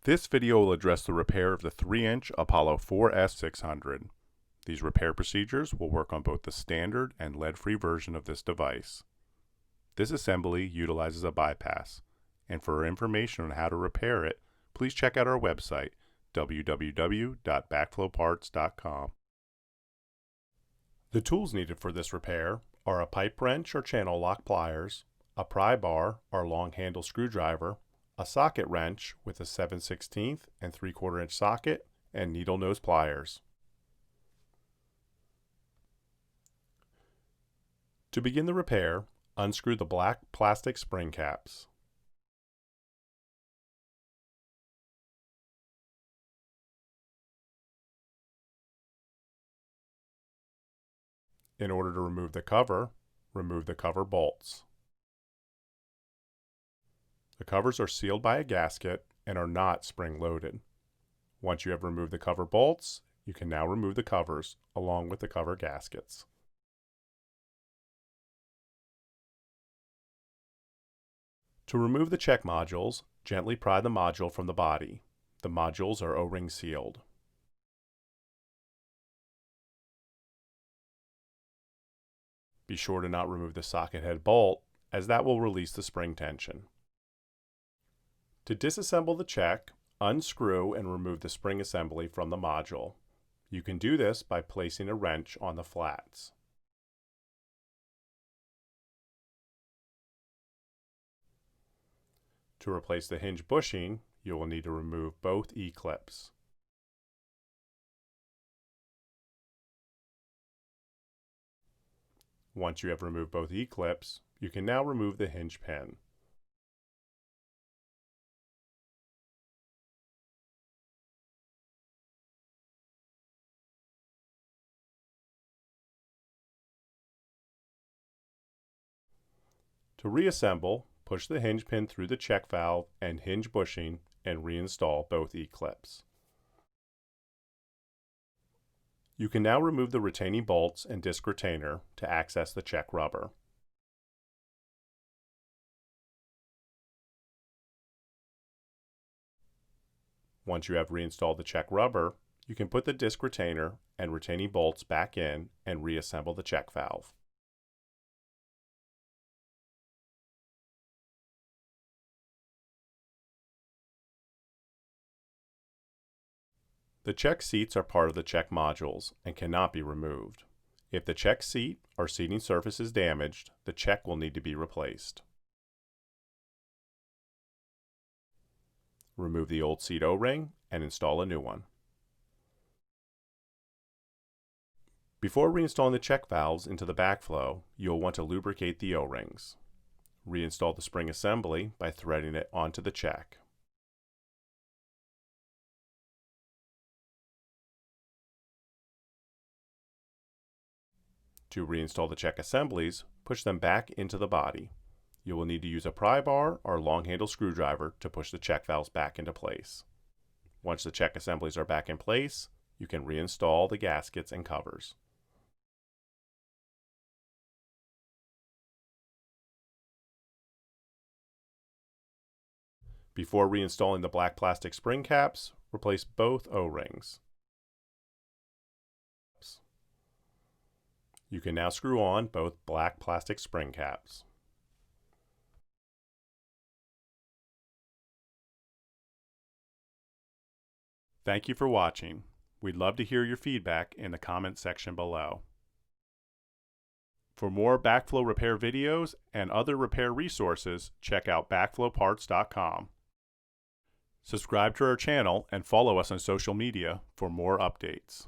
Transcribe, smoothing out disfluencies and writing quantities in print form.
This video will address the repair of the 3-inch Apollo 4S-600. These repair procedures will work on both the standard and lead-free version of this device. This assembly utilizes a bypass, and for information on how to repair it, please check out our website, www.backflowparts.com. The tools needed for this repair are a pipe wrench or channel lock pliers, a pry bar or long handle screwdriver, a socket wrench with a 7/16 and 3/4 inch socket, and needle nose pliers. To begin the repair, unscrew the black plastic spring caps. In order to remove the cover bolts. The covers are sealed by a gasket and are not spring-loaded. Once you have removed the cover bolts, you can now remove the covers along with the cover gaskets. To remove the check modules, gently pry the module from the body. The modules are O-ring sealed. Be sure to not remove the socket head bolt, as that will release the spring tension. To disassemble the check, unscrew and remove the spring assembly from the module. You can do this by placing a wrench on the flats. To replace the hinge bushing, you will need to remove both E-clips. Once you have removed both E-clips, you can now remove the hinge pin. To reassemble, push the hinge pin through the check valve and hinge bushing and reinstall both E-clips. You can now remove the retaining bolts and disc retainer to access the check rubber. Once you have reinstalled the check rubber, you can put the disc retainer and retaining bolts back in and reassemble the check valve. The check seats are part of the check modules and cannot be removed. If the check seat or seating surface is damaged, the check will need to be replaced. Remove the old seat O-ring and install a new one. Before reinstalling the check valves into the backflow, you'll want to lubricate the O-rings. Reinstall the spring assembly by threading it onto the check. To reinstall the check assemblies, push them back into the body. You will need to use a pry bar or long handle screwdriver to push the check valves back into place. Once the check assemblies are back in place, you can reinstall the gaskets and covers. Before reinstalling the black plastic spring caps, replace both O-rings. You can now screw on both black plastic spring caps. Thank you for watching. We'd love to hear your feedback in the comment section below. For more backflow repair videos and other repair resources, check out backflowparts.com. Subscribe to our channel and follow us on social media for more updates.